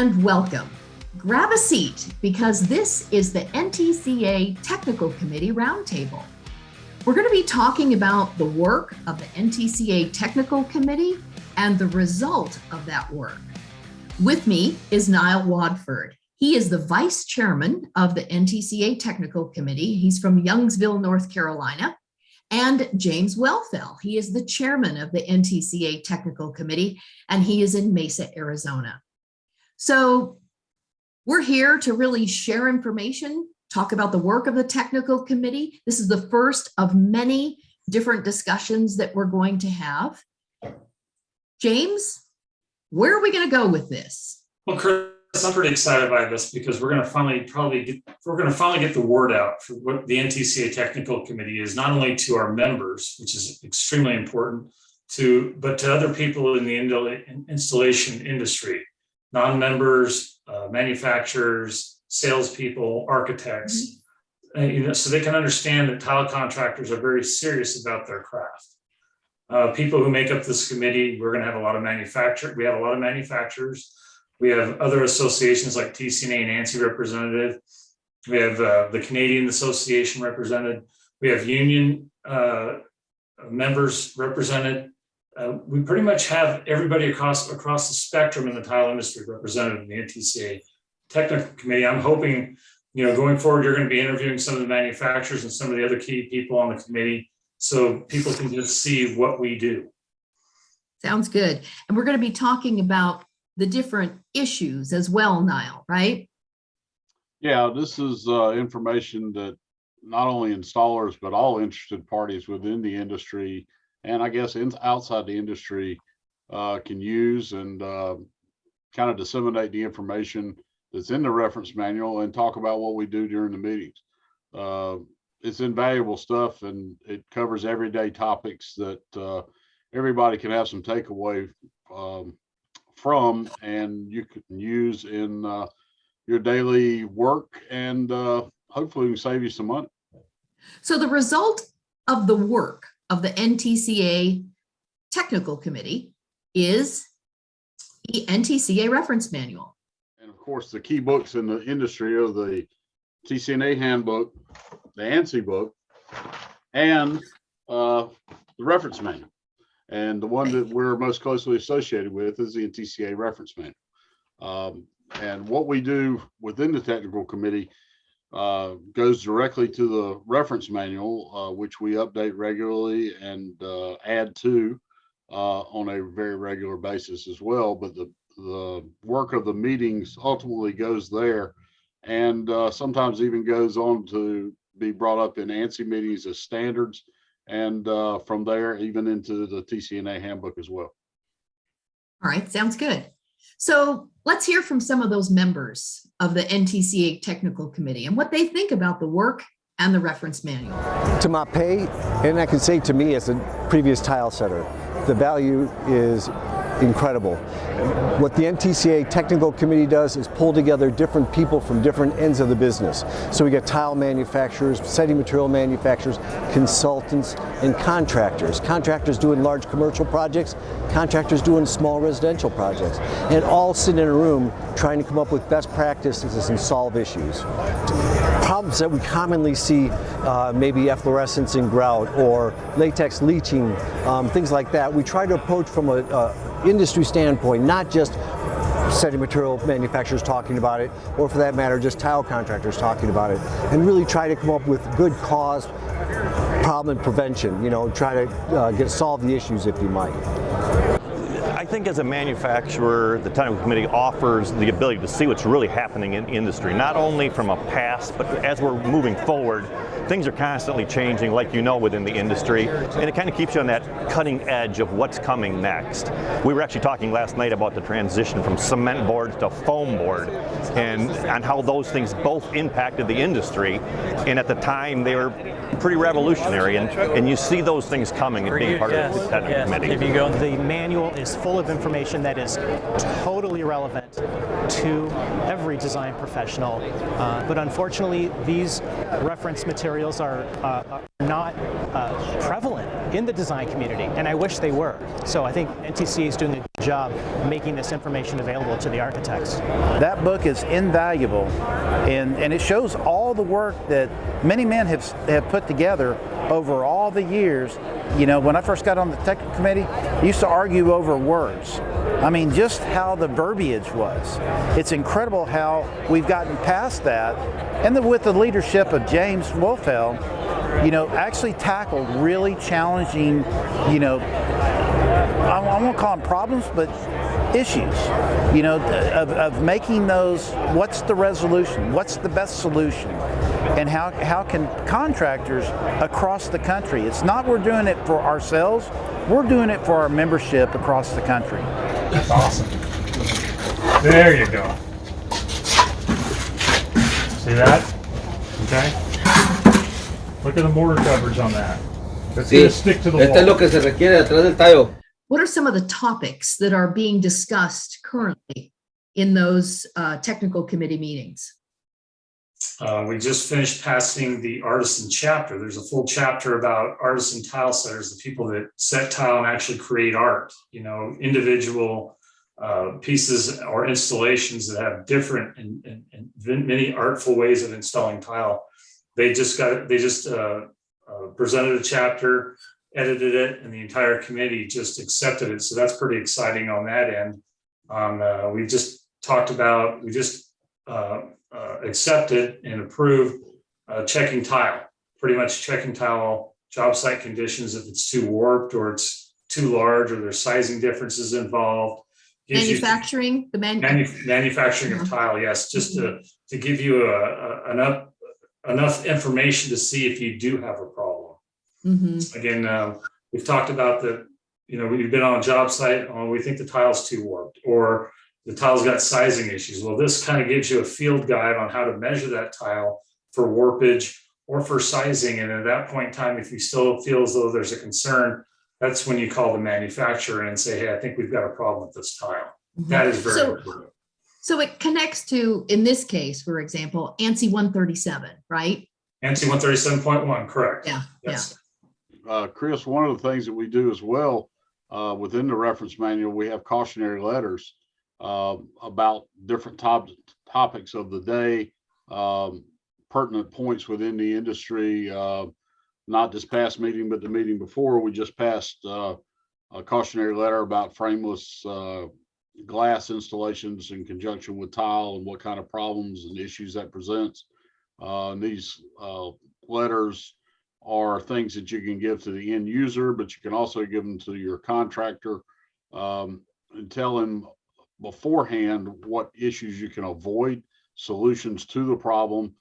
and welcome. Grab a seat because this is the NTCA Technical Committee Roundtable. We're going to be talking about the work of the NTCA Technical Committee and the result of that work. With me is Nyle Wadford. He is the Vice Chairman of the NTCA Technical Committee. He's from Youngsville, North Carolina. And James Woelfel. He is the Chairman of the NTCA Technical Committee, and he is in Mesa, Arizona. So we're here to really share information, talk about the work of the Technical Committee. This is the first of many different discussions that we're going to have. James, where are we going to go with this? Well, Chris, I'm pretty excited by this because we're going to finally get the word out for what the NTCA Technical Committee is, not only to our members, which is extremely important, but to other people in the installation industry, non-members, manufacturers, salespeople, architects, so they can understand that tile contractors are very serious about their craft. People who make up this committee, we're going to have a lot of manufacturers. We have a lot of manufacturers. We have other associations like TCNA and ANSI represented. We have the Canadian Association represented. We have union members represented. We pretty much have everybody across the spectrum in the tile industry represented in the NTCA Technical Committee. I'm hoping, going forward, you're going to be interviewing some of the manufacturers and some of the other key people on the committee so people can just see what we do. Sounds good. And we're going to be talking about the different issues as well, Nyle, right? Yeah, this is information that not only installers, but all interested parties within the industry, and I guess outside the industry can use and kind of disseminate the information that's in the reference manual and talk about what we do during the meetings. It's invaluable stuff, and it covers everyday topics that everybody can have some takeaway from, and you can use in your daily work, and hopefully we can save you some money. So the result of the work of the NTCA Technical Committee is the NTCA Reference Manual. And of course, the key books in the industry are the TCNA handbook, the ANSI book, and the reference manual. And the one that we're most closely associated with is the NTCA Reference Manual. And what we do within the technical committee goes directly to the reference manual, which we update regularly and add to on a very regular basis as well. But the work of the meetings ultimately goes there, and sometimes even goes on to be brought up in ANSI meetings as standards, and from there even into the TCNA handbook as well. All right, sounds good. So let's hear from some of those members of the NTCA Technical Committee and what they think about the work and the reference manual. To my pay, and I can say to me as a previous tile setter, the value is incredible. What the NTCA Technical Committee does is pull together different people from different ends of the business. So we get tile manufacturers, setting material manufacturers, consultants, and contractors. Contractors doing large commercial projects, contractors doing small residential projects, and all sit in a room trying to come up with best practices and solve issues. Problems that we commonly see, maybe efflorescence in grout or latex leaching, things like that, we try to approach from a industry standpoint, not just setting material manufacturers talking about it, or for that matter, just tile contractors talking about it, and really try to come up with good cause, problem and prevention, try to solve the issues if you might. I think as a manufacturer, the Technical Committee offers the ability to see what's really happening in the industry, not only from a past, but as we're moving forward, things are constantly changing, like within the industry, and it kind of keeps you on that cutting edge of what's coming next. We were actually talking last night about the transition from cement board to foam board, and how those things both impacted the industry, and at the time they were pretty revolutionary, and you see those things coming and being part of the Technical Committee. If you go, the manual is full full of information that is totally relevant to every design professional. But unfortunately, these reference materials are not prevalent in the design community, and I wish they were. So I think NTCA is doing a good job making this information available to the architects. That book is invaluable, and it shows all the work that many men have put together over all the years. You know, when I first got on the technical committee, I used to argue over words. I mean, just how the verbiage was. It's incredible how we've gotten past that, and with the leadership of James Woelfel, you know, actually tackled really challenging, you know, I won't call them problems, but issues, you know, of making those, what's the resolution, what's the best solution, and how can contractors across the country, it's not we're doing it for ourselves, we're doing it for our membership across the country. That's awesome. There you go. See that? Okay. Look at the mortar coverage on that. It's going to stick to the Esto es lo wall. que se requiere detrás del tallo. What are some of the topics that are being discussed currently in those technical committee meetings? We just finished passing the artisan chapter. There's a full chapter about artisan tile setters, the people that set tile and actually create art, you know, individual pieces or installations that have different and many artful ways of installing tile. They just presented a chapter, edited it, and the entire committee just accepted it. So that's pretty exciting on that end. We just accepted and approved checking tile, pretty much checking tile job site conditions if it's too warped or it's too large or there's sizing differences involved. Manufacturing, Manufacturing of tile, yes, just to give you enough information to see if you do have a problem. Mm-hmm. Again, we've talked about that, you know, we've been on a job site, we think the tile's too warped or the tile's got sizing issues. Well, this kind of gives you a field guide on how to measure that tile for warpage or for sizing. And at that point in time, if you still feel as though there's a concern, that's when you call the manufacturer and say, hey, I think we've got a problem with this tile. Mm-hmm. That is very important. So it connects to, in this case, for example, ANSI 137, right? ANSI 137.1, correct. Yeah, yes. Chris, one of the things that we do as well within the reference manual, we have cautionary letters about different topics of the day, pertinent points within the industry. Not this past meeting, but the meeting before, we just passed a cautionary letter about frameless glass installations in conjunction with tile and what kind of problems and issues that presents. These letters are things that you can give to the end user, but you can also give them to your contractor and tell him beforehand what issues you can avoid, solutions to the problem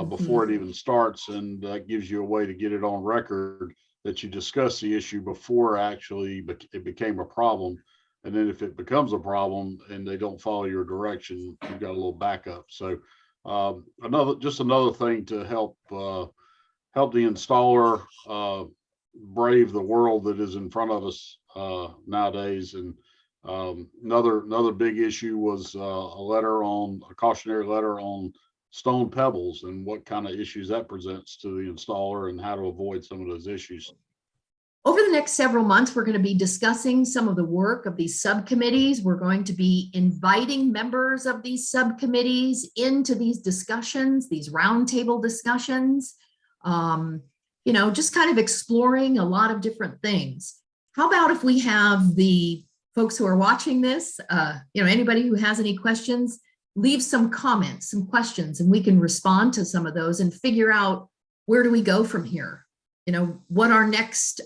before it even starts. And that gives you a way to get it on record that you discuss the issue before actually it became a problem. And then if it becomes a problem and they don't follow your direction, you've got a little backup. So another thing to help the installer brave the world that is in front of us nowadays. And another big issue was a cautionary letter on stone pebbles and what kind of issues that presents to the installer and how to avoid some of those issues. Over the next several months, we're going to be discussing some of the work of these subcommittees. We're going to be inviting members of these subcommittees into these discussions, these roundtable discussions, just kind of exploring a lot of different things. How about if we have the folks who are watching this, anybody who has any questions, leave some comments, some questions, and we can respond to some of those and figure out where do we go from here? What our next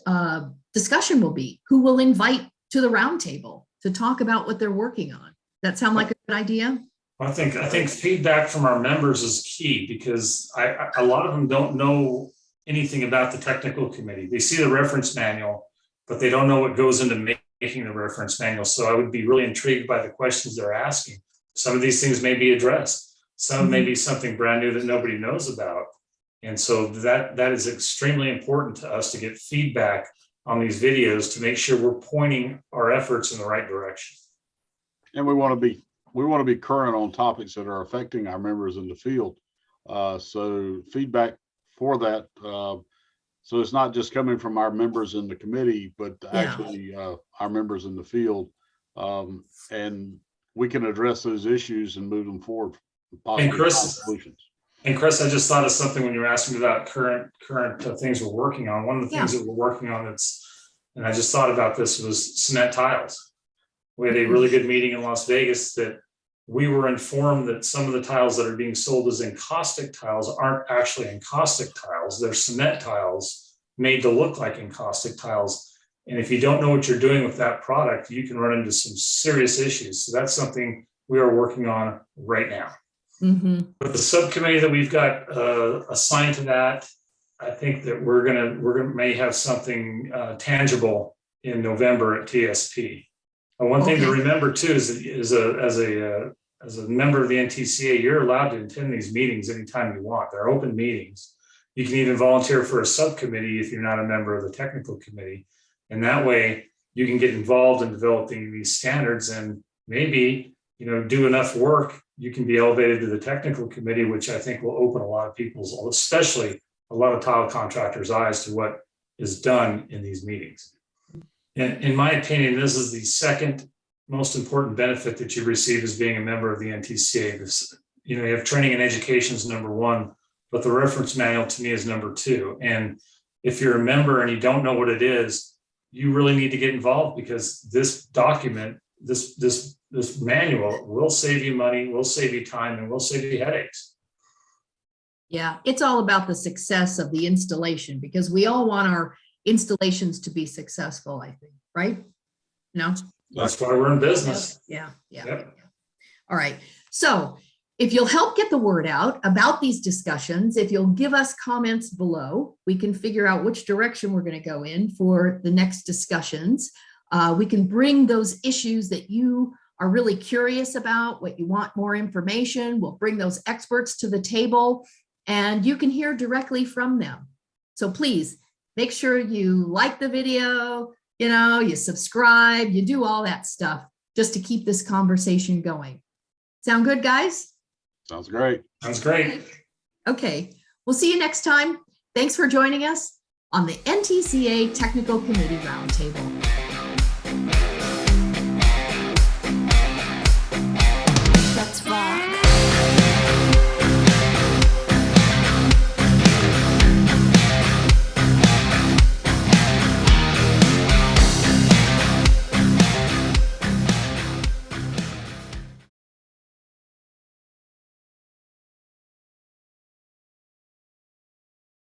discussion will be, who we'll invite to the roundtable to talk about what they're working on. That sound like a good idea? I think feedback from our members is key because a lot of them don't know anything about the technical committee. They see the reference manual, but they don't know what goes into making the reference manual. So I would be really intrigued by the questions they're asking. Some of these things may be addressed. Some may be something brand new that nobody knows about. And so that is extremely important to us to get feedback on these videos to make sure we're pointing our efforts in the right direction. And we want to be current on topics that are affecting our members in the field. So feedback for that. So it's not just coming from our members in the committee, but actually our members in the field. And we can address those issues and move them forward. And Chris, I just thought of something when you were asking about current things we're working on. One of the things that we're working on and I just thought about this, was cement tiles. We had a really good meeting in Las Vegas that we were informed that some of the tiles that are being sold as encaustic tiles aren't actually encaustic tiles. They're cement tiles made to look like encaustic tiles. And if you don't know what you're doing with that product, you can run into some serious issues. So that's something we are working on right now. Mm-hmm. But the subcommittee that we've got assigned to that, I think that we're gonna may have something tangible in November at TSP. One thing to remember too is as a member of the NTCA, you're allowed to attend these meetings anytime you want. They're open meetings. You can even volunteer for a subcommittee if you're not a member of the technical committee, and that way you can get involved in developing these standards and maybe do enough work. You can be elevated to the technical committee, which I think will open a lot of people's, especially a lot of tile contractors' eyes to what is done in these meetings. And in my opinion, this is the second most important benefit that you receive as being a member of the NTCA. You have training and education is number one, but the reference manual to me is number two. And if you're a member and you don't know what it is, you really need to get involved, because this document, this manual will save you money, will save you time, and will save you headaches. Yeah, it's all about the success of the installation, because we all want our installations to be successful, I think, right? No? That's why we're in business. Yeah. Yep. All right. So if you'll help get the word out about these discussions, if you'll give us comments below, we can figure out which direction we're going to go in for the next discussions. We can bring those issues that you are really curious about, what you want more information. We'll bring those experts to the table, and you can hear directly from them. So please make sure you like the video, you subscribe, you do all that stuff just to keep this conversation going. Sound good, guys? Sounds great. Sounds great. Okay, we'll see you next time. Thanks for joining us on the NTCA Technical Committee Roundtable.